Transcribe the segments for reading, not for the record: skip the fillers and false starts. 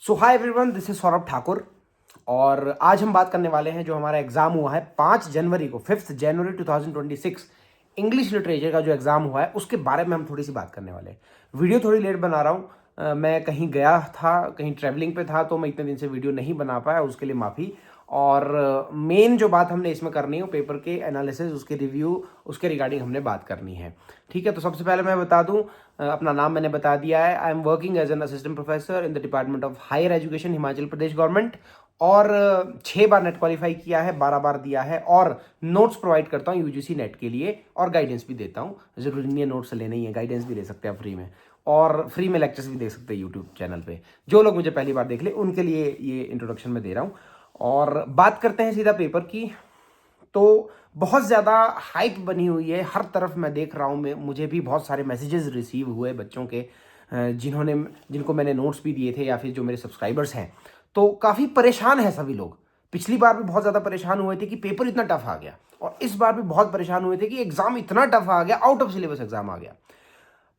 So hi everyone, this is Saurabh Thakur. और आज हम बात करने वाले हैं जो हमारा एग्जाम हुआ है 5 जनवरी को, 5 जनवरी 2026 इंग्लिश लिटरेचर का जो एग्जाम हुआ है उसके बारे में हम थोड़ी सी बात करने वाले हैं। वीडियो थोड़ी लेट बना रहा हूँ, मैं कहीं गया था, कहीं ट्रैवलिंग पे था, तो मैं इतने दिन से वीडियो नहीं बना पाया, उसके लिए माफ़ी। और मेन जो बात हमने इसमें करनी है पेपर के एनालिसिस, उसके रिव्यू, उसके रिगार्डिंग हमने बात करनी है। ठीक है, तो सबसे पहले मैं बता दूं, अपना नाम मैंने बता दिया है। I am working as an assistant professor in the department of higher education, Himachal Pradesh government. और 6 बार नेट क्वालिफाई किया है, 12 बार दिया है, और नोट्स प्रोवाइड करता हूँ यूजीसी नेट के लिए, और गाइडेंस भी देता हूँ। जरूरी नहीं है नोट्स लेने ही है, गाइडेंस भी ले सकते हैं फ्री में, और फ्री में लेक्चर्स भी देख सकते हैं यूट्यूब चैनल पे। जो लोग मुझे पहली बार देख ले उनके लिए ये इंट्रोडक्शन में दे रहा हूँ। और बात करते हैं सीधा पेपर की। तो बहुत ज़्यादा हाइप बनी हुई है, हर तरफ मैं देख रहा हूँ। मुझे भी बहुत सारे मैसेजेस रिसीव हुए बच्चों के, जिनको मैंने नोट्स भी दिए थे, या फिर जो मेरे सब्सक्राइबर्स हैं, तो काफ़ी परेशान है सभी लोग। पिछली बार भी बहुत ज़्यादा परेशान हुए थे कि पेपर इतना टफ आ गया, और इस बार भी बहुत परेशान हुए थे कि एग्ज़ाम इतना टफ आ गया, आउट ऑफ सिलेबस एग्ज़ाम आ गया।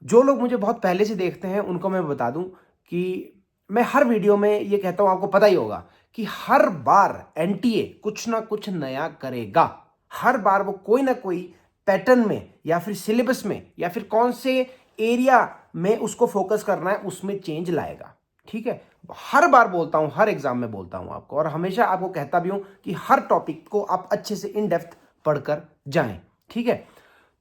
जो लोग मुझे बहुत पहले से देखते हैं उनको मैं बता दूं कि मैं हर वीडियो में ये कहता हूं, आपको पता ही होगा कि हर बार एनटीए कुछ ना कुछ नया करेगा। हर बार वो कोई ना कोई पैटर्न में, या फिर सिलेबस में, या फिर कौन से एरिया में उसको फोकस करना है उसमें चेंज लाएगा। ठीक है, हर बार बोलता हूं, हर एग्जाम में बोलता हूं आपको, और हमेशा आपको कहता भी हूं कि हर टॉपिक को आप अच्छे से इन डेप्थ पढ़कर जाएं। ठीक है,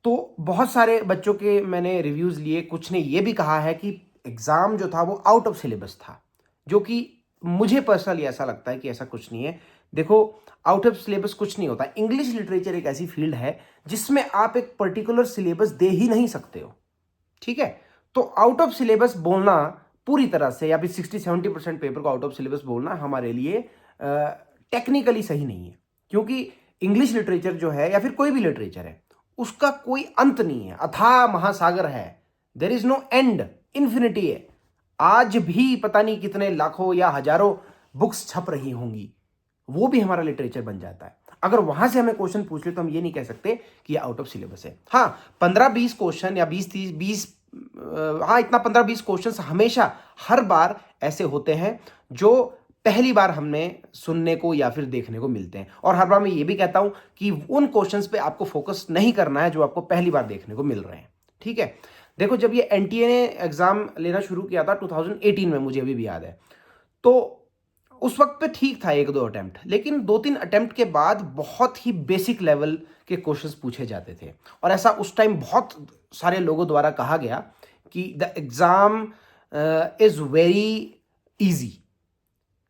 तो बहुत सारे बच्चों के मैंने रिव्यूज़ लिए, कुछ ने ये भी कहा है कि एग्ज़ाम जो था वो आउट ऑफ सिलेबस था, जो कि मुझे पर्सनली ऐसा लगता है कि ऐसा कुछ नहीं है। देखो, आउट ऑफ सिलेबस कुछ नहीं होता। इंग्लिश लिटरेचर एक ऐसी फील्ड है जिसमें आप एक पर्टिकुलर सिलेबस दे ही नहीं सकते हो। ठीक है, तो आउट ऑफ सिलेबस बोलना पूरी तरह से, या फिर 60-70% पेपर को आउट ऑफ सिलेबस बोलना हमारे लिए टेक्निकली सही नहीं है। क्योंकि इंग्लिश लिटरेचर जो है, या फिर कोई भी लिटरेचर है, उसका कोई अंत नहीं है, अथाह महासागर है। There is no end, infinity है। आज भी पता नहीं कितने लाखों या हजारों बुक्स छप रही होंगी, वो भी हमारा लिटरेचर बन जाता है। अगर वहां से हमें क्वेश्चन पूछ ले तो हम ये नहीं कह सकते कि ये आउट ऑफ सिलेबस है। हाँ, 15-20 क्वेश्चन, या 20-30-20, हाँ, इतना 15-20 क्वेश्चन हमेशा हर बार ऐसे होते हैं जो पहली बार हमने सुनने को या फिर देखने को मिलते हैं। और हर बार मैं ये भी कहता हूं कि उन क्वेश्चंस पे आपको फोकस नहीं करना है जो आपको पहली बार देखने को मिल रहे हैं। ठीक है, देखो, जब ये एनटीए ने एग्जाम लेना शुरू किया था 2018 में, मुझे अभी भी याद है, तो उस वक्त पे ठीक था 1-2 अटेम्प्ट, लेकिन 2-3 अटेम्प्ट के बाद बहुत ही बेसिक लेवल के क्वेश्चंस पूछे जाते थे। और ऐसा उस टाइम बहुत सारे लोगों द्वारा कहा गया कि the exam is very easy,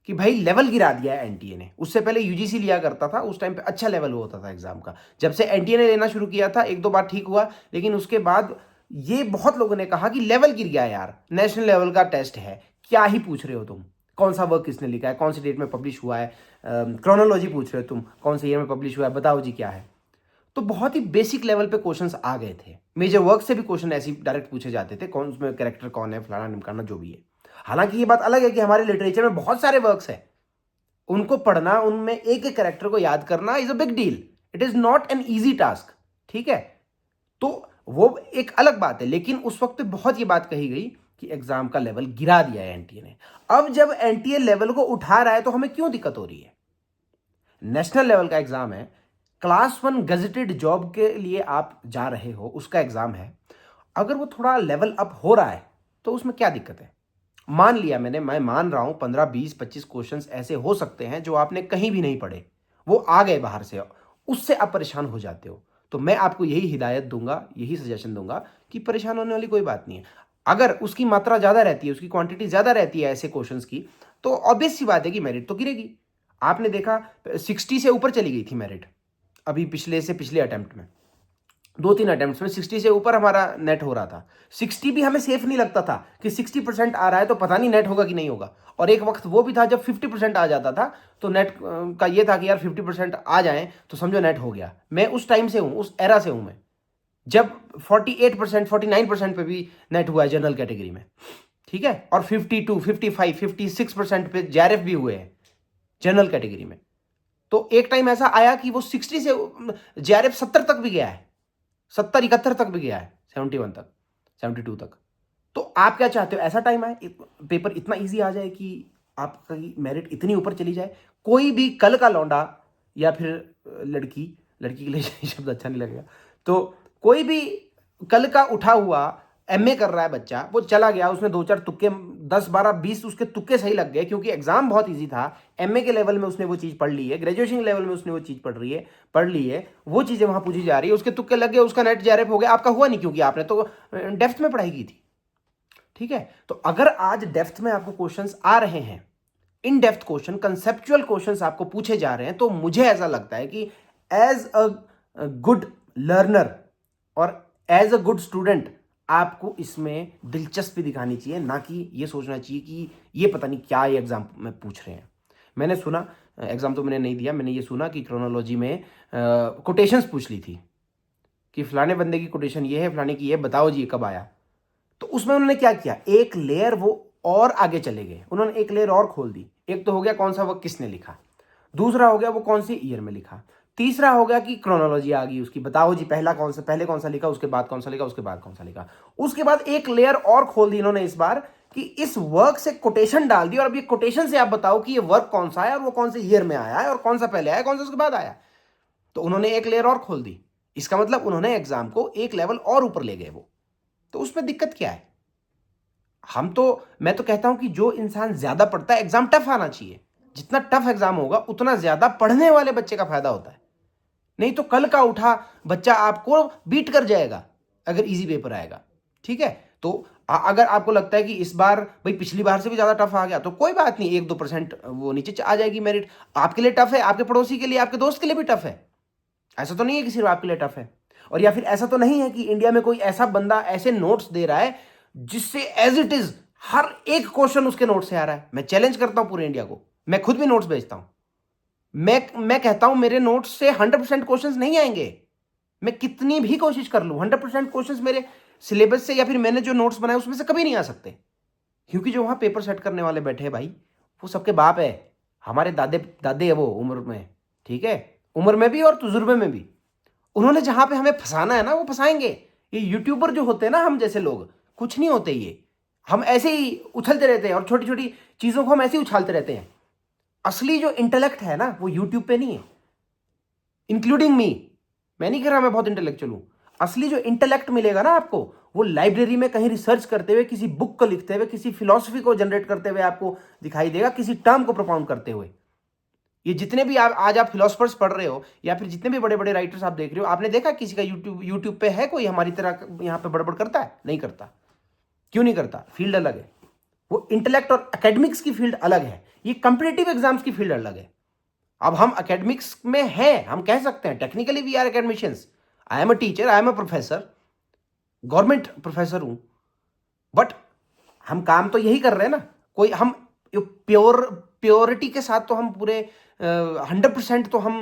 कि भाई लेवल गिरा दिया है एनटीए ने। उससे पहले यूजीसी लिया करता था, उस टाइम पे अच्छा लेवल होता था एग्जाम का। जब से एनटीए ने लेना शुरू किया था, 1-2 बार ठीक हुआ, लेकिन उसके बाद ये बहुत लोगों ने कहा कि लेवल गिर गया यार, नेशनल लेवल का टेस्ट है, क्या ही पूछ रहे हो तुम, कौन सा वर्क किसने लिखा है, कौन सी डेट में पब्लिश हुआ है, क्रोनोलॉजी पूछ रहे हो तुम, कौन से ईयर में पब्लिश हुआ है, बताओ जी क्या है। तो बहुत ही बेसिक लेवल पे क्वेश्चंस आ गए थे। मेजर वर्क से भी क्वेश्चन ऐसे डायरेक्ट पूछे जाते थे, कौन उसमें कैरेक्टर कौन है, फलाना निमकाना, जो भी है। हालांकि ये बात अलग है कि हमारे लिटरेचर में बहुत सारे वर्क्स हैं, उनको पढ़ना, उनमें एक एक कैरेक्टर को याद करना is a big deal. It is not an easy task. ठीक है, तो वो एक अलग बात है, लेकिन उस वक्त बहुत ये बात कही गई कि एग्जाम का लेवल गिरा दिया है एनटीए ने। अब जब एनटीए लेवल को उठा रहा है तो हमें क्यों दिक्कत हो रही है? नेशनल लेवल का एग्जाम है, क्लास 1 गजेटेड जॉब के लिए आप जा रहे हो, उसका एग्जाम है। अगर वो थोड़ा लेवल अप हो रहा है तो उसमें क्या दिक्कत है? मान लिया मैं मान रहा हूं 15-20-25 क्वेश्चंस ऐसे हो सकते हैं जो आपने कहीं भी नहीं पढ़े, वो आ गए बाहर से, उससे आप परेशान हो जाते हो। तो मैं आपको यही हिदायत दूंगा, यही सजेशन दूंगा कि परेशान होने वाली कोई बात नहीं है। अगर उसकी मात्रा ज्यादा रहती है, उसकी क्वांटिटी ज्यादा रहती है ऐसे क्वेश्चंस की, तो ऑब्वियस सी बात है कि मेरिट तो गिरेगी। आपने देखा 60 से ऊपर चली गई थी मेरिट, अभी पिछले से पिछले अटेम्प्ट में, 2-3 अटेम्प्ट्स में 60 से ऊपर हमारा नेट हो रहा था। 60 भी हमें सेफ नहीं लगता था कि 60% आ रहा है तो पता नहीं नेट होगा कि नहीं होगा। और एक वक्त वो भी था जब 50% आ जाता था, तो नेट का ये था कि यार 50% आ जाए तो समझो नेट हो गया। मैं उस टाइम से हूं, उस एरा से हूं मैं, जब 48%, 49% पे भी नेट हुआ है जनरल कैटेगरी में। ठीक है, और 52, 55, 56% पे जेआरएफ भी हुए हैं जनरल कैटेगरी में। तो एक टाइम ऐसा आया कि वो 60 से जेआरएफ 70 तक भी गया है, 70-71 तक भी गया है, 71 तक, 72 तक। तो आप क्या चाहते हो, ऐसा टाइम आए पेपर इतना इजी आ जाए कि आपकी मेरिट इतनी ऊपर चली जाए, कोई भी कल का लौंडा या फिर लड़की के लिए शब्द अच्छा नहीं लगेगा, तो कोई भी कल का उठा हुआ एमए कर रहा है बच्चा, वो चला गया, उसने 2-4 तुक्के 10, 12, 20 उसके तुक्के सही लग गए क्योंकि एग्जाम बहुत इजी था, एमए के लेवल में उसने वो चीज़ पढ़ ली है, ग्रेजुएशन लेवल में उसने वो चीज़ पढ़ ली है, वो चीज़ें वहाँ पूछी जा रही है, उसके तुक्के लग गए, उसका नेट जेआरएफ हो गया, आपका हुआ नहीं क्योंकि आपने तो डेप्थ में पढ़ाई की थी। ठीक है, तो अगर आज डेप्थ में आपको क्वेश्चंस आ रहे हैं, in depth question, conceptual questions आपको पूछे जा रहे हैं, तो मुझे ऐसा लगता है कि एज अ गुड लर्नर और एज अ गुड स्टूडेंट आपको इसमें दिलचस्पी दिखानी चाहिए, ना कि ये सोचना चाहिए कि ये पता नहीं क्या ये एग्जाम में पूछ रहे हैं। मैंने सुना, एग्जाम तो मैंने नहीं दिया, मैंने ये सुना कि क्रोनोलॉजी में कोटेशंस पूछ ली थी कि फलाने बंदे की कोटेशन ये है, फलाने की ये, बताओ जी कब आया। तो उसमें उन्होंने क्या किया, एक लेयर वो और आगे चले गए, उन्होंने एक लेयर और खोल दी। एक तो हो गया कौन सा वर्क किसने लिखा, दूसरा हो गया वो कौन सी ईयर में लिखा, तीसरा हो गया कि क्रोनोलॉजी आ गई उसकी, बताओ जी पहले कौन सा लिखा, उसके बाद कौन सा लिखा, उसके बाद कौन सा लिखा। उसके बाद एक लेयर और खोल दी इन्होंने इस बार कि इस वर्क से कोटेशन डाल दी और अब ये कोटेशन से आप बताओ कि ये वर्क कौन सा है और वो कौन से ईयर में आया है और कौन सा पहले आया, कौन सा उसके बाद आया। तो उन्होंने एक लेयर और खोल दी, इसका मतलब उन्होंने एग्जाम को एक लेवल और ऊपर ले गए वो। तो उसमें दिक्कत क्या है? मैं तो कहता हूं कि जो इंसान ज्यादा पढ़ता है, एग्जाम टफ आना चाहिए, जितना टफ एग्जाम होगा उतना ज्यादा पढ़ने वाले बच्चे का फायदा होता है। नहीं तो कल का उठा बच्चा आपको बीट कर जाएगा अगर इजी पेपर आएगा। ठीक है, तो अगर आपको लगता है कि इस बार भाई पिछली बार से भी ज्यादा टफ आ गया, तो कोई बात नहीं, 1-2% वो नीचे आ जाएगी मेरिट। आपके लिए टफ है, आपके पड़ोसी के लिए, आपके दोस्त के लिए भी टफ है, ऐसा तो नहीं है कि सिर्फ आपके लिए टफ है। और या फिर ऐसा तो नहीं है कि इंडिया में कोई ऐसा बंदा ऐसे नोट्स दे रहा है जिससे एज इट इज हर एक क्वेश्चन उसके नोट से आ रहा है। मैं चैलेंज करता हूं पूरे इंडिया को, मैं खुद भी नोट्स भेजता हूं, मैं कहता हूं मेरे नोट्स से 100% क्वेश्चंस नहीं आएंगे, मैं कितनी भी कोशिश कर लूं 100% क्वेश्चंस मेरे सिलेबस से या फिर मैंने जो नोट्स बनाए उसमें से कभी नहीं आ सकते, क्योंकि जो वहां पेपर सेट करने वाले बैठे हैं भाई, वो सबके बाप है, हमारे दादे दादे है वो उम्र में। ठीक है, उम्र में भी और तजुर्बे में भी। उन्होंने जहां पे हमें फंसाना है ना वो फंसाएंगे। ये यूट्यूबर जो होते हैं ना, हम जैसे लोग कुछ नहीं होते, ये हम ऐसे ही उछलते रहते हैं और छोटी छोटी चीजों को हम ऐसे ही उछालते रहते हैं। असली जो इंटेलेक्ट है ना वो यूट्यूब पे नहीं है, इंक्लूडिंग मी। मैं नहीं कह रहा मैं बहुत इंटेलेक्चुअल हूं, असली जो इंटेलेक्ट मिलेगा ना आपको, वो लाइब्रेरी में कहीं रिसर्च करते हुए, किसी बुक को लिखते हुए, किसी फिलॉसफी को जनरेट करते हुए आपको दिखाई देगा, किसी टर्म को प्रोपाउंड करते हुए। ये जितने भी आज आप फिलोसफर्स पढ़ रहे हो या फिर जितने भी बड़े बड़े राइटर्स आप देख रहे हो, आपने देखा किसी का यूट्यूब पे है कोई हमारी तरह यहाँ पे बड़बड़ करता है? नहीं करता। क्यों नहीं करता? फील्ड अलग है, वो इंटेलेक्ट और एकेडमिक्स की फील्ड अलग है, ये कंपिटेटिव एग्जाम्स की फील्ड अलग है। अब हम एकेडमिक्स में हैं, हम कह सकते हैं technically we are academicians, I am a teacher, I am a professor, government professor हूं, बट हम काम तो यही कर रहे हैं ना। कोई हम प्योरिटी के साथ तो हम पूरे 100% तो हम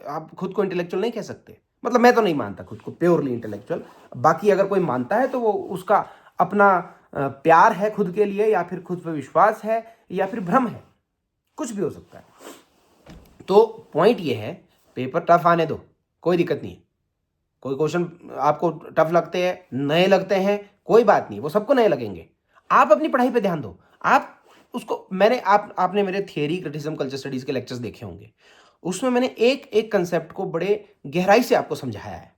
आप खुद को इंटेलेक्चुअल नहीं कह सकते। मतलब मैं तो नहीं मानता खुद को प्योरली इंटेलेक्चुअल, बाकी अगर कोई मानता है तो वो उसका अपना प्यार है खुद के लिए, या फिर खुद पे विश्वास है, या फिर भ्रम है, कुछ भी हो सकता है। तो पॉइंट ये है, पेपर टफ आने दो, कोई दिक्कत नहीं है। कोई क्वेश्चन आपको टफ लगते हैं, नए लगते हैं, कोई बात नहीं, वो सबको नए लगेंगे। आप अपनी पढ़ाई पे ध्यान दो। आप उसको आपने मेरे थियरी क्रिटिसिज्म कल्चर स्टडीज के लेक्चर्स देखे होंगे, उसमें मैंने एक एक कंसेप्ट को बड़े गहराई से आपको समझाया है।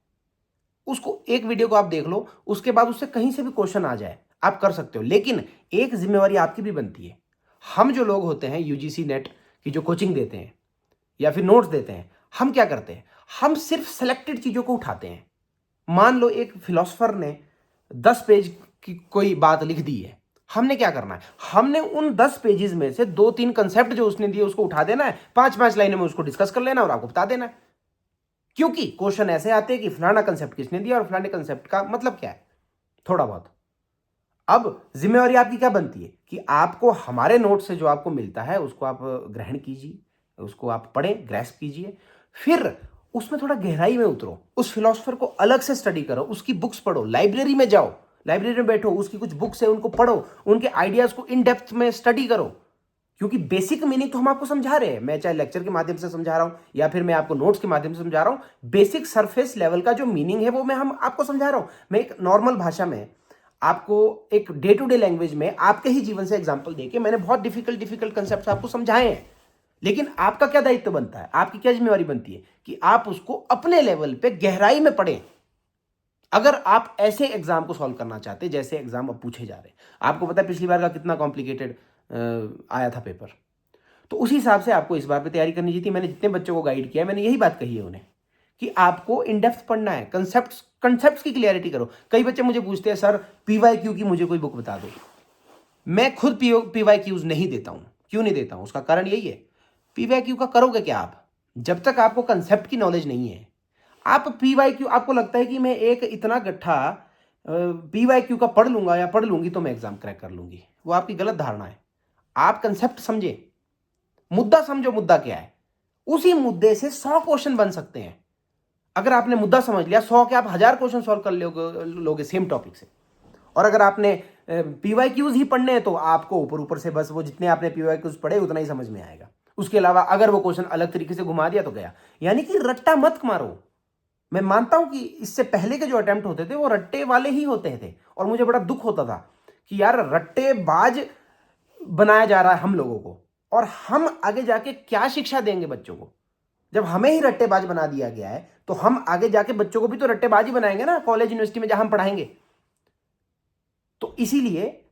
उसको एक वीडियो को आप देख लो, उसके बाद उससे कहीं से भी क्वेश्चन आ जाए आप कर सकते हो, लेकिन एक जिम्मेवारी आपकी भी बनती है। हम जो लोग होते हैं यूजीसी नेट की जो कोचिंग देते हैं या फिर नोट्स देते हैं, हम क्या करते हैं, हम सिर्फ सेलेक्टेड चीजों को उठाते हैं। मान लो एक फिलोसफर ने 10 पेज की कोई बात लिख दी है, हमने क्या करना है, हमने उन 10 पेजेस में से 2-3 कंसेप्ट जो उसने दिए उसको उठा देना है, 5-5 लाइनों में उसको डिस्कस कर लेना और आपको बता देना है। क्योंकि क्वेश्चन ऐसे आते हैं कि फलाना कंसेप्ट किसने दिया और फलाने कंसेप्ट का मतलब क्या है, थोड़ा बहुत। अब जिम्मेवारी आपकी क्या बनती है कि आपको हमारे नोट से जो आपको मिलता है उसको आप ग्रहण कीजिए, उसको आप पढ़ें, ग्रैस्प कीजिए, फिर उसमें थोड़ा गहराई में उतरो, उस फिलोसफर को अलग से स्टडी करो, उसकी बुक्स पढ़ो, लाइब्रेरी में जाओ, लाइब्रेरी में बैठो, उसकी कुछ बुक्स है उनको पढ़ो, उनके आइडियाज को इन डेप्थ में स्टडी करो। क्योंकि बेसिक मीनिंग तो हम आपको समझा रहे हैं, मैं चाहे लेक्चर के माध्यम से समझा रहा हूं या फिर मैं आपको नोट्स के माध्यम से समझा रहा हूं, बेसिक सरफेस लेवल का जो मीनिंग है वो मैं हम आपको समझा रहा हूं। मैं एक नॉर्मल भाषा में आपको एक डे टू डे लैंग्वेज में आपके ही जीवन से एग्जांपल देके मैंने बहुत डिफिकल्ट कंसेप्ट्स आपको समझाए हैं। लेकिन आपका क्या दायित्व बनता है, आपकी क्या जिम्मेवारी बनती है कि आप उसको अपने लेवल पे गहराई में पढ़ें। अगर आप ऐसे एग्जाम को सॉल्व करना चाहते जैसे एग्जाम अब पूछे जा रहे हैं, आपको पता है पिछली बार का कितना कॉम्प्लिकेटेड आया था पेपर, तो उसी हिसाब से आपको इस बार पे तैयारी करनी चाहिए थी। मैंने जितने बच्चों को गाइड किया मैंने यही बात कही है उन्हें कि आपको इन डेप्थ पढ़ना है, कंसेप्ट्स की क्लियरिटी करो। कई बच्चे मुझे पूछते हैं सर पीवाईक्यू की मुझे कोई बुक बता दो। मैं खुद पीवाईक्यूज नहीं देता हूं। क्यों नहीं देता हूं? उसका कारण यही है, पीवाईक्यू का करोगे क्या आप जब तक आपको कंसेप्ट की नॉलेज नहीं है। आप पीवाईक्यू, आपको लगता है कि मैं एक इतना गट्ठा पीवाईक्यू का पढ़ लूंगा या पढ़ लूंगी तो मैं एग्जाम क्रैक कर लूंगी, वो आपकी गलत धारणा है। आप कंसेप्ट समझे, मुद्दा समझो, मुद्दा क्या है, उसी मुद्दे से 100 क्वेश्चन बन सकते हैं। अगर आपने मुद्दा समझ लिया 100 के आप 1000 क्वेश्चन सॉल्व कर लोगे सेम टॉपिक से। और अगर आपने पीवाईक्यूज ही पढ़ने हैं तो आपको ऊपर ऊपर से बस वो जितने आपने पीवाईक्यूज पढ़े उतना ही समझ में आएगा। उसके अलावा अगर वो क्वेश्चन अलग तरीके से घुमा दिया तो गया। यानी कि रट्टा मत मारो। मैं मानता हूं कि इससे पहले के जो अटेम्प्ट होते थे वो रट्टे वाले ही होते थे और मुझे बड़ा दुख होता था कि यार रट्टेबाज बनाया जा रहा है हम लोगों को, और हम आगे जाके क्या शिक्षा देंगे बच्चों को। जब हमें ही रट्टेबाज बना दिया गया है तो हम आगे जाके बच्चों को भी तो रट्टेबाज ही बनाएंगे ना, कॉलेज यूनिवर्सिटी में जहां हम पढ़ाएंगे। तो इसीलिए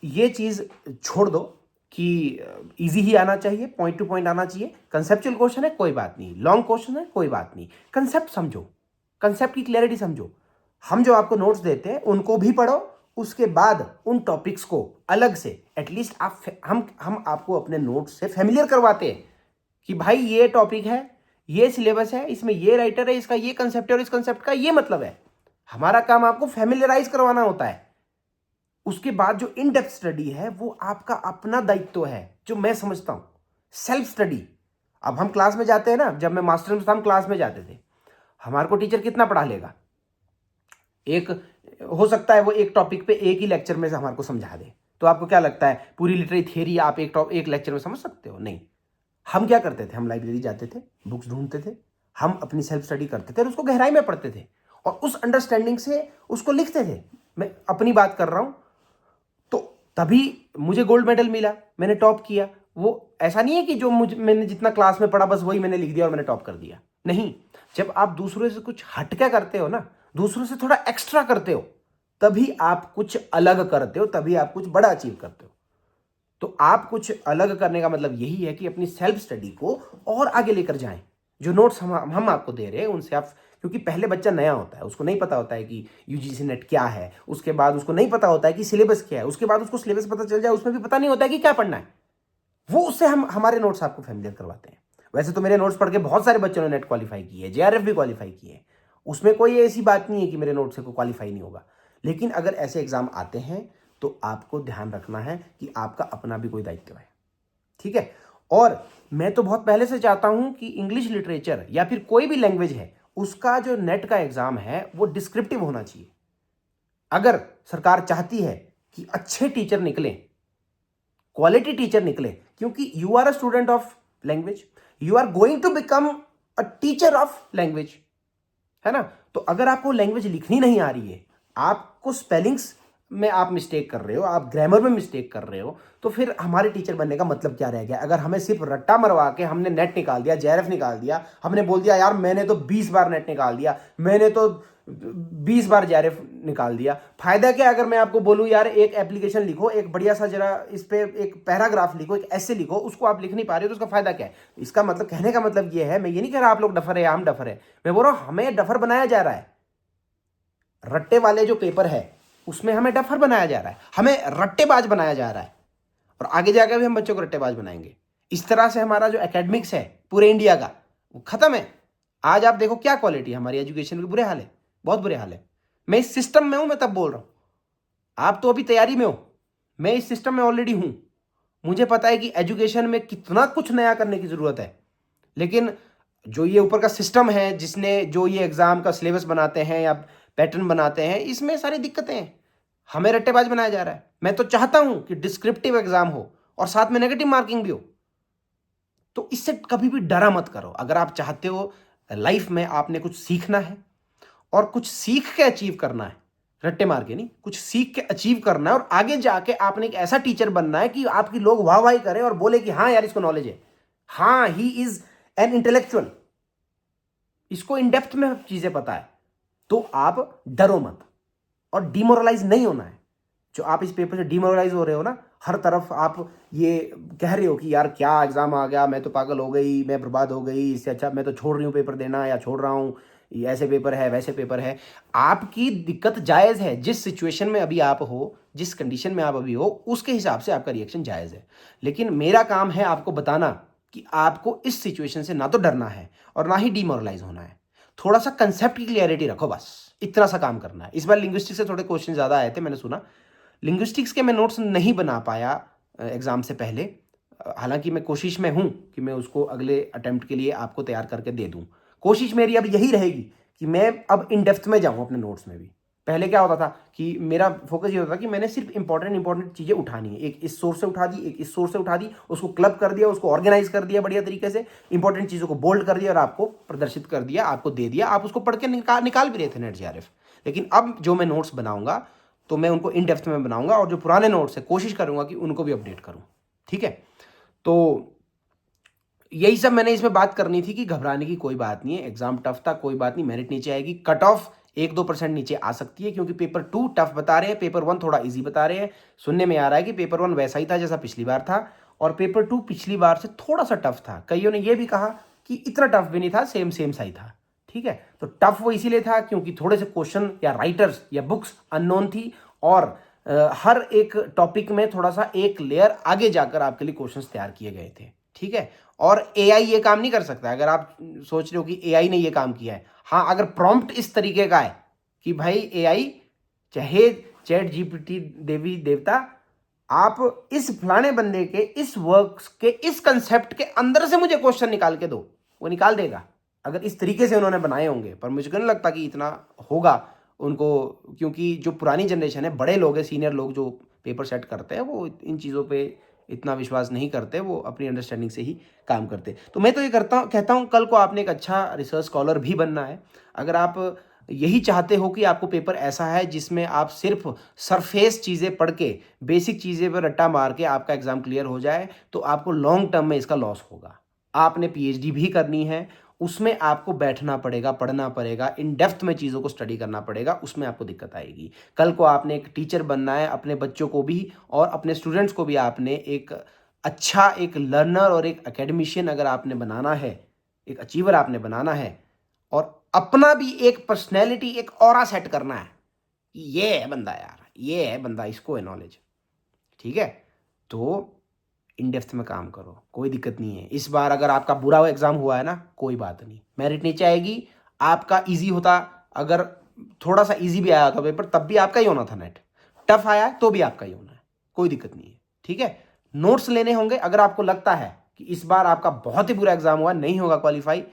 ये चीज छोड़ दो कि इजी ही आना चाहिए, पॉइंट टू पॉइंट आना चाहिए। कंसेप्चुअल क्वेश्चन है कोई बात नहीं, लॉन्ग क्वेश्चन है कोई बात नहीं, कंसेप्ट समझो, कंसेप्ट की क्लैरिटी समझो। हम जो आपको नोट्स देते हैं उनको भी पढ़ो, उसके बाद उन टॉपिक्स को अलग से एटलीस्ट हम आपको अपने नोट्स से फैमिलियर करवाते हैं कि भाई ये टॉपिक है, ये सिलेबस है, इसमें ये राइटर है, इसका ये कंसेप्ट है और इस कंसेप्ट का ये मतलब है। हमारा काम आपको फैमिलियराइज करवाना होता है। उसके बाद जो इन डेप्थ स्टडी है वो आपका अपना दायित्व है, जो मैं समझता हूं सेल्फ स्टडी। अब हम क्लास में जाते हैं ना, जब मैं मास्टर में था हम क्लास में जाते थे, हमारे को टीचर कितना पढ़ा लेगा, एक हो सकता है वो एक टॉपिक पे एक ही लेक्चर में से हमारे को समझा दे। तो आपको क्या लगता है पूरी लिटरेरी थियरी आप एक लेक्चर में समझ सकते हो? नहीं। हम क्या करते थे, हम लाइब्रेरी जाते थे, बुक्स ढूंढते थे, हम अपनी सेल्फ स्टडी करते थे और उसको गहराई में पढ़ते थे और उस अंडरस्टैंडिंग से उसको लिखते थे। मैं अपनी बात कर रहा हूं, तो तभी मुझे गोल्ड मेडल मिला, मैंने टॉप किया। वो ऐसा नहीं है कि जो मैंने जितना क्लास में पढ़ा बस वही मैंने लिख दिया और मैंने टॉप कर दिया। नहीं, जब आप दूसरों से कुछ हटके करते हो ना, दूसरों से थोड़ा एक्स्ट्रा करते हो, तभी आप कुछ अलग करते हो, तभी आप कुछ बड़ा अचीव करते हो। तो आप कुछ अलग करने का मतलब यही है कि अपनी सेल्फ स्टडी को और आगे लेकर जाएं। जो नोट्स हम आपको दे रहे हैं उनसे आप, क्योंकि पहले बच्चा नया होता है, उसको नहीं पता होता है कि यूजीसी नेट क्या है, उसके बाद उसको नहीं पता होता है कि सिलेबस क्या है, उसके बाद उसको सिलेबस पता चल जाए उसमें भी पता नहीं होता है कि क्या पढ़ना है। वो उससे हम हमारे नोट्स आपको फैमिलियर करवाते हैं। वैसे तो मेरे नोट्स पढ़ के बहुत सारे बच्चों ने नेट क्वालिफाई की है, जेआरएफ भी क्वालिफाई की है, उसमें कोई ऐसी बात नहीं है कि मेरे नोट से कोई क्वालिफाई नहीं होगा। लेकिन अगर ऐसे एग्जाम आते हैं तो आपको ध्यान रखना है कि आपका अपना भी कोई दायित्व है, ठीक है। और मैं तो बहुत पहले से चाहता हूं कि इंग्लिश लिटरेचर या फिर कोई भी लैंग्वेज है उसका जो नेट का एग्जाम है वो डिस्क्रिप्टिव होना चाहिए। अगर सरकार चाहती है कि अच्छे टीचर निकले, क्वालिटी टीचर निकले, क्योंकि you are a student of language, you are going to become a teacher of language, है ना। तो अगर आपको लैंग्वेज लिखनी नहीं आ रही है, आपको स्पेलिंग्स में आप मिस्टेक कर रहे हो, आप ग्रामर में मिस्टेक कर रहे हो, तो फिर हमारे टीचर बनने का मतलब क्या रह गया। अगर हमें सिर्फ रट्टा मरवा के हमने नेट निकाल दिया, जेआरएफ निकाल दिया, हमने बोल दिया यार मैंने तो 20 बार नेट निकाल दिया, मैंने तो 20 बार जेआरएफ निकाल दिया, फायदा क्या। अगर मैं आपको बोलूं यार एक एप्लीकेशन लिखो, एक बढ़िया सा जरा इस पे एक पैराग्राफ लिखो, एक ऐसे लिखो, उसको आप लिख नहीं पा रहे हो तो उसका फायदा क्या है। इसका मतलब, कहने का मतलब ये है, मैं ये नहीं कह रहा आप लोग डफर है या हम डफर है, मैं बोल रहा हूं हमें डफर बनाया जा रहा है। रट्टे वाले जो पेपर है उसमें हमें डफर बनाया जा रहा है, हमें रट्टेबाज बनाया जा रहा है, और आगे जाकर भी हम बच्चों को रट्टेबाज बनाएंगे। इस तरह से हमारा जो एकेडमिक्स है पूरे इंडिया का वो खत्म है। आज आप देखो क्या क्वालिटी है हमारी एजुकेशन की, बुरे हाल है, बहुत बुरे हाल है। मैं इस सिस्टम में हूं, मैं तब बोल रहा हूं। आप तो अभी तैयारी में हो, मैं इस सिस्टम में ऑलरेडी हूं। मुझे पता है कि एजुकेशन में कितना कुछ नया करने की जरूरत है, लेकिन जो ये ऊपर का सिस्टम है, जिसने जो ये एग्जाम का सिलेबस बनाते हैं या पैटर्न बनाते हैं, इसमें सारी दिक्कतें हैं। हमें रट्टेबाज बनाया जा रहा है। मैं तो चाहता हूं कि डिस्क्रिप्टिव एग्जाम हो और साथ में नेगेटिव मार्किंग भी हो। तो इससे कभी भी डरा मत करो। अगर आप चाहते हो लाइफ में आपने कुछ सीखना है और कुछ सीख के अचीव करना है, रट्टे मार के नहीं, कुछ सीख के अचीव करना है और आगे जाके आपने एक ऐसा टीचर बनना है कि आपकी लोग वाह वाही करें और बोले कि हाँ यार इसको नॉलेज है, हाँ ही इज एन इंटेलेक्चुअल, इसको इन डेप्थ में चीजें पता है। तो आप डरो मत और डिमोरलाइज नहीं होना है। जो आप इस पेपर से डिमोरलाइज हो रहे हो ना, हर तरफ आप ये कह रहे हो कि यार क्या एग्जाम आ गया, मैं तो पागल हो गई, मैं बर्बाद हो गई, इससे अच्छा मैं तो छोड़ रही हूँ पेपर देना, या छोड़ रहा हूँ, ये ऐसे पेपर है वैसे पेपर है। आपकी दिक्कत जायज़ है, जिस सिचुएशन में अभी आप हो, जिस कंडीशन में आप अभी हो, उसके हिसाब से आपका रिएक्शन जायज़ है। लेकिन मेरा काम है आपको बताना कि आपको इस सिचुएशन से ना तो डरना है और ना ही डिमोरलाइज होना है। थोड़ा सा कंसेप्ट की क्लियरिटी रखो, बस इतना सा काम करना है। इस बार लिंग्विस्टिक्स से थोड़े क्वेश्चन ज़्यादा आए थे, मैंने सुना। लिंग्विस्टिक्स के मैं नोट्स नहीं बना पाया एग्ज़ाम से पहले, हालांकि मैं कोशिश में हूँ कि मैं उसको अगले अटेम्प्ट के लिए आपको तैयार करके दे दूँ। कोशिश मेरी अब यही रहेगी कि मैं अब इन डेप्थ में जाऊँ अपने नोट्स में भी। पहले क्या होता था कि मेरा फोकस ये होता था कि मैंने सिर्फ इंपॉर्टेंट चीज़ें उठानी है, एक इस सोर्स से उठा दी, एक इस सोर्स से उठा दी, उसको क्लब कर दिया, उसको ऑर्गेनाइज कर दिया बढ़िया तरीके से, इंपॉर्टेंट चीज़ों को बोल्ड कर दिया और आपको प्रदर्शित कर दिया, आपको दे दिया, आप उसको पढ़ के निकाल भी रहे थे नेट जेआरएफ। लेकिन अब जो मैं नोट्स बनाऊंगा तो मैं उनको इन डेप्थ में बनाऊंगा और जो पुराने नोट्स है कोशिश करूंगा कि उनको भी अपडेट करूं। ठीक है, तो यही सब मैंने इसमें बात करनी थी कि घबराने की कोई बात नहीं है। एग्जाम टफ था, कोई बात नहीं, मेरिट नीचे आएगी, कट ऑफ 1-2% नीचे आ सकती है, क्योंकि पेपर 2 टफ बता रहे हैं, पेपर 1 थोड़ा इजी बता रहे हैं। सुनने में आ रहा है कि पेपर 1 वैसा ही था जैसा पिछली बार था और पेपर 2 पिछली बार से थोड़ा सा टफ था। कईयों ने यह भी कहा कि इतना टफ भी नहीं था, सेम सा ही था। ठीक है, तो टफ वो इसीलिए था क्योंकि थोड़े से क्वेश्चन या राइटर्स या बुक्स अननोन थी और हर एक टॉपिक में थोड़ा सा एक लेयर आगे जाकर आपके लिए क्वेश्चंस तैयार किए गए थे। ठीक है, और एआई ये काम नहीं कर सकता। अगर आप सोच रहे हो कि एआई ने ये काम किया है, हाँ, अगर प्रॉम्प्ट इस तरीके का है कि भाई एआई चाहे चैट जीपीटी देवी देवता, आप इस फलाने बंदे के इस वर्क के इस कंसेप्ट के अंदर से मुझे क्वेश्चन निकाल के दो, वो निकाल देगा अगर इस तरीके से उन्होंने बनाए होंगे। पर मुझे नहीं लगता कि इतना होगा उनको, क्योंकि जो पुरानी जनरेशन है, बड़े लोग हैं, सीनियर लोग जो पेपर सेट करते हैं, वो इन चीज़ों पे इतना विश्वास नहीं करते, वो अपनी अंडरस्टैंडिंग से ही काम करते। तो मैं तो ये कहता हूँ कल को आपने एक अच्छा रिसर्च स्कॉलर भी बनना है। अगर आप यही चाहते हो कि आपको पेपर ऐसा है जिसमें आप सिर्फ सरफेस चीज़ें पढ़ के, बेसिक चीज़ें पर रट्टा मार के आपका एग्ज़ाम क्लियर हो जाए, तो आपको लॉन्ग टर्म में इसका लॉस होगा। आपने पीएचडी भी करनी है, उसमें आपको बैठना पड़ेगा, पढ़ना पड़ेगा, इन डेप्थ में चीज़ों को स्टडी करना पड़ेगा, उसमें आपको दिक्कत आएगी। कल को आपने एक टीचर बनना है, अपने बच्चों को भी और अपने स्टूडेंट्स को भी आपने एक अच्छा एक लर्नर और एक एकेडमिशियन अगर आपने बनाना है, एक अचीवर आपने बनाना है, और अपना भी एक पर्सनैलिटी, एक ऑरा सेट करना है कि ये है बंदा यार, ये है बंदा, इसको है नॉलेज। ठीक है, तो इन डेप्थ में काम करो, कोई दिक्कत नहीं है। इस बार अगर आपका बुरा एग्जाम हुआ है ना, कोई बात नहीं, मेरिट नीचे आएगी। आपका इजी होता, अगर थोड़ा सा इजी भी आया होता पेपर, तब भी आपका ही होना था। नेट टफ आया है तो भी आपका ही होना है, कोई दिक्कत नहीं है। ठीक है, नोट्स लेने होंगे। अगर आपको लगता है कि इस बार आपका बहुत ही बुरा एग्जाम हुआ, नहीं होगा क्वालिफाई,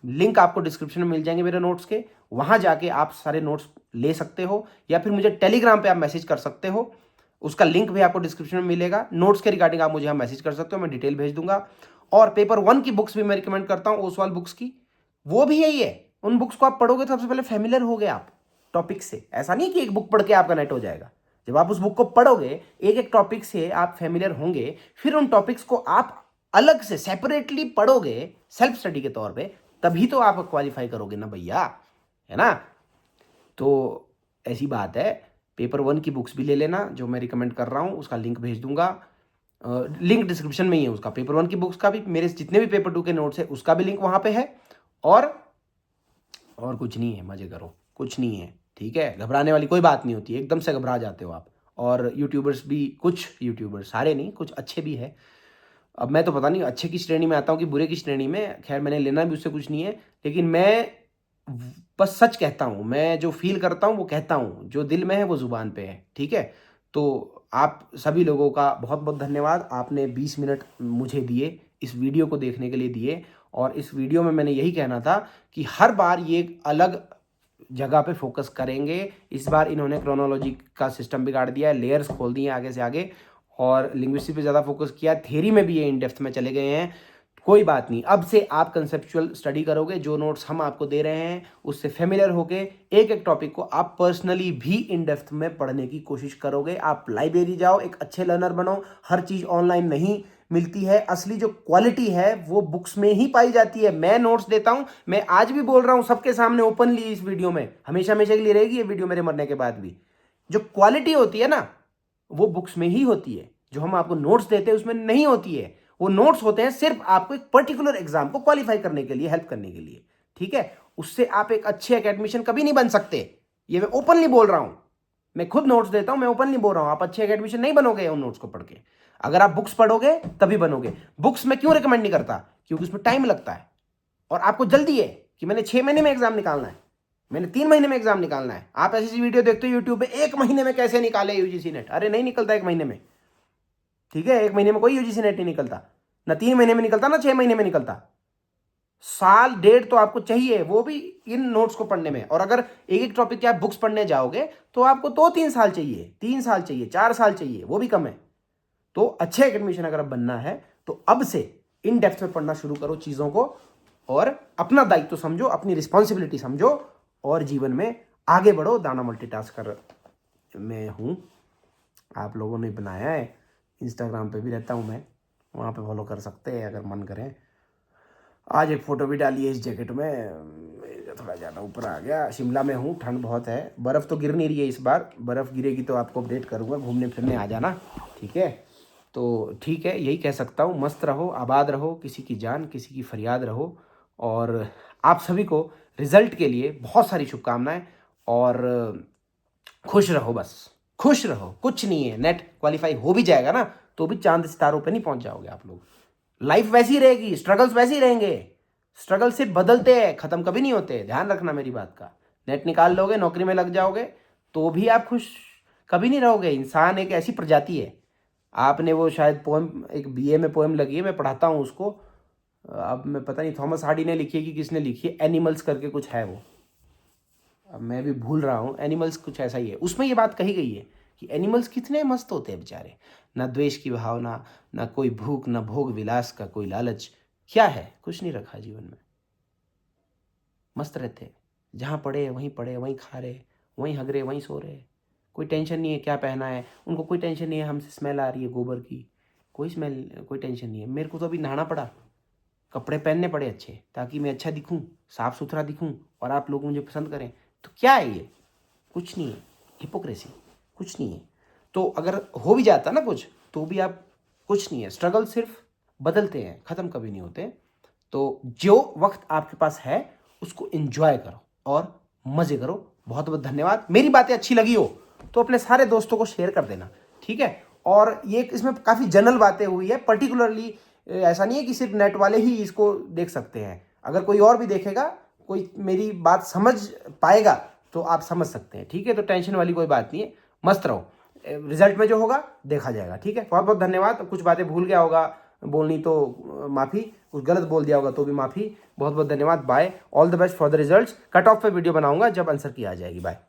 लिंक आपको डिस्क्रिप्शन में मिल जाएंगे मेरे नोट्स के, वहां जाके आप सारे नोट्स ले सकते हो, या फिर मुझे टेलीग्राम पे आप मैसेज कर सकते हो, उसका लिंक भी आपको डिस्क्रिप्शन में मिलेगा। नोट्स के रिगार्डिंग आप मुझे यहाँ मैसेज कर सकते हो, मैं डिटेल भेज दूंगा। और पेपर 1 की बुक्स भी मैं रिकमेंड करता हूँ, ओसवाल बुक्स की, वो भी यही है। उन बुक्स को आप पढ़ोगे तो सबसे पहले फेमिलियर हो गए आप टॉपिक से। ऐसा नहीं कि एक बुक पढ़ के आपका नेट हो जाएगा। जब आप उस बुक को पढ़ोगे, एक एक टॉपिक से आप फेमिलियर होंगे, फिर उन टॉपिक्स को आप अलग से सेपरेटली पढ़ोगे सेल्फ स्टडी के तौर पे, तभी तो आप क्वालिफाई करोगे ना भैया, है ना। तो ऐसी बात है। पेपर 1 की बुक्स भी ले लेना, जो मैं रिकमेंड कर रहा हूँ, उसका लिंक भेज दूंगा, लिंक डिस्क्रिप्शन में ही है उसका। पेपर 1 की बुक्स का भी, मेरे जितने भी पेपर 2 के नोट्स है, उसका भी लिंक वहाँ पे है। और कुछ नहीं है, मजे करो, कुछ नहीं है। ठीक है, घबराने वाली कोई बात नहीं होती है, एकदम से घबरा जाते हो आप। और यूट्यूबर्स भी, कुछ यूट्यूबर्स, सारे नहीं, कुछ अच्छे भी है। अब मैं तो पता नहीं अच्छे की श्रेणी में आता हूँ कि बुरे की श्रेणी में, खैर मैंने लेना भी उससे कुछ नहीं है, लेकिन मैं बस सच कहता हूँ। मैं जो फील करता हूँ वो कहता हूँ, जो दिल में है वो ज़ुबान पे है। ठीक है, तो आप सभी लोगों का बहुत बहुत धन्यवाद। आपने 20 मिनट मुझे दिए, इस वीडियो को देखने के लिए दिए। और इस वीडियो में मैंने यही कहना था कि हर बार ये एक अलग जगह पे फोकस करेंगे। इस बार इन्होंने क्रोनोलॉजी का सिस्टम बिगाड़ दिया है, लेयर्स खोल दिए आगे से आगे, और लिंग्विस्टिक्स पे ज़्यादा फोकस किया। थ्योरी में भी ये इन डेप्थ में चले गए हैं। कोई बात नहीं, अब से आप कंसेप्चुअल स्टडी करोगे, जो नोट्स हम आपको दे रहे हैं उससे फेमिलियर होके एक एक टॉपिक को आप पर्सनली भी इन डेप्थ में पढ़ने की कोशिश करोगे। आप लाइब्रेरी जाओ, एक अच्छे लर्नर बनो। हर चीज़ ऑनलाइन नहीं मिलती है, असली जो क्वालिटी है वो बुक्स में ही पाई जाती है। मैं नोट्स देता हूं, मैं आज भी बोल रहा हूं सबके सामने ओपनली इस वीडियो में, हमेशा हमेशा के लिए रहेगी ये वीडियो मेरे मरने के बाद भी। जो क्वालिटी होती है ना वो बुक्स में ही होती है, जो हम आपको नोट्स देते हैं उसमें नहीं होती है। वो नोट्स होते हैं सिर्फ आपको एक पर्टिकुलर एग्जाम को क्वालिफाई करने के लिए, हेल्प करने के लिए, ठीक है। उससे आप एक अच्छे एकेडमिशियन कभी नहीं बन सकते, ये मैं ओपनली बोल रहा हूं। मैं खुद नोट्स देता हूं, मैं ओपनली बोल रहा हूं, आप अच्छे एकेडमिशियन नहीं बनोगे उन नोट्स को पढ़ के। अगर आप बुक्स पढ़ोगे तभी बनोगे। बुक्स में क्यों रिकमेंड नहीं करता? क्योंकि उसमें टाइम लगता है और आपको जल्दी है कि मैंने 6 महीने में एग्जाम निकालना है, मैंने 3 महीने में एग्जाम निकालना है। आप ऐसी वीडियो देखते हो यूट्यूब पे, 1 महीने में कैसे निकाले यूजीसी नेट। अरे नहीं निकलता 1 महीने में, ठीक है। 1 महीने में कोई यूजीसी नेट नहीं निकलता, ना 3 महीने में निकलता, ना 6 महीने में निकलता। साल डेढ़ तो आपको चाहिए, वो भी इन नोट्स को पढ़ने में। और अगर एक एक टॉपिक की आप बुक्स पढ़ने जाओगे तो आपको 2-3 साल चाहिए, 3 साल चाहिए, 4 साल चाहिए, वो भी कम है। तो अच्छे एकेडमिशियन अगर बनना है तो अब से इन डेप्थ में पढ़ना शुरू करो चीज़ों को, और अपना दायित्व समझो, अपनी रिस्पॉन्सिबिलिटी समझो, और जीवन में आगे बढ़ो। दाना मल्टीटास्कर में हूँ, आप लोगों ने बनाया है, इंस्टाग्राम पे भी रहता हूँ मैं, वहाँ पे फॉलो कर सकते हैं अगर मन करें। आज एक फ़ोटो भी डाली है इस जैकेट में, थोड़ा ज़्यादा ऊपर आ गया। शिमला में हूँ, ठंड बहुत है, बर्फ़ तो गिर नहीं रही है इस बार, बर्फ़ गिरेगी तो आपको अपडेट करूँगा, घूमने फिरने आ जाना, ठीक है। तो ठीक है, यही कह सकता हूँ, मस्त रहो, आबाद रहो, किसी की जान किसी की फरियाद रहो। और आप सभी को रिज़ल्ट के लिए बहुत सारी शुभकामनाएं, और खुश रहो, बस खुश रहो, कुछ नहीं है। नेट क्वालिफाई हो भी जाएगा ना तो भी चांद सितारों पे नहीं पहुंच जाओगे आप लोग। लाइफ वैसी रहेगी, स्ट्रगल्स वैसे ही रहेंगे, स्ट्रगल सिर्फ बदलते हैं, खत्म कभी नहीं होते, ध्यान रखना मेरी बात का। नेट निकाल लोगे, नौकरी में लग जाओगे तो भी आप खुश कभी नहीं रहोगे। इंसान एक ऐसी प्रजाति है, आपने वो शायद पोएम, एक बीए में पोएम लगी है, मैं पढ़ाता हूँ उसको, अब मैं पता नहीं थॉमस हार्डी ने लिखी है कि किसने लिखी है, एनिमल्स करके कुछ है वो, अब मैं भी भूल रहा हूँ। एनिमल्स कुछ ऐसा ही है, उसमें ये बात कही गई है कि एनिमल्स कितने मस्त होते हैं बेचारे, ना द्वेष की भावना, ना कोई भूख, ना भोग विलास का कोई लालच, क्या है, कुछ नहीं रखा जीवन में, मस्त रहते, जहाँ पड़े वहीं खा रहे, वहीं हग रहे, वहीं सो रहे, कोई टेंशन नहीं है क्या पहना है उनको, कोई टेंशन नहीं है हमसे स्मेल आ रही है गोबर की, कोई स्मेल, कोई टेंशन नहीं है। मेरे को तो अभी नहाना पड़ा, कपड़े पहनने पड़े अच्छे, ताकि मैं अच्छा दिखूं, साफ सुथरा दिखूं, और आप लोग मुझे पसंद करें। तो क्या है ये, कुछ नहीं है, हिपोक्रेसी, कुछ नहीं है। तो अगर हो भी जाता ना कुछ तो भी आप, कुछ नहीं है, स्ट्रगल सिर्फ बदलते हैं, ख़त्म कभी नहीं होते। तो जो वक्त आपके पास है उसको एंजॉय करो और मज़े करो। बहुत बहुत धन्यवाद। मेरी बातें अच्छी लगी हो तो अपने सारे दोस्तों को शेयर कर देना, ठीक है। और ये इसमें काफ़ी जनरल बातें हुई है, पर्टिकुलरली ऐसा नहीं है कि सिर्फ नेट वाले ही इसको देख सकते हैं। अगर कोई और भी देखेगा, कोई मेरी बात समझ पाएगा तो आप समझ सकते हैं, ठीक है। तो टेंशन वाली कोई बात नहीं है, मस्त रहो, रिजल्ट में जो होगा देखा जाएगा, ठीक है। बहुत बहुत धन्यवाद। कुछ बातें भूल गया होगा बोलनी तो माफ़ी, कुछ गलत बोल दिया होगा तो भी माफ़ी। बहुत बहुत धन्यवाद, bye, all the best for the results. Cut off पे वीडियो बनाऊंगा जब आंसर की आ जाएगी। बाय।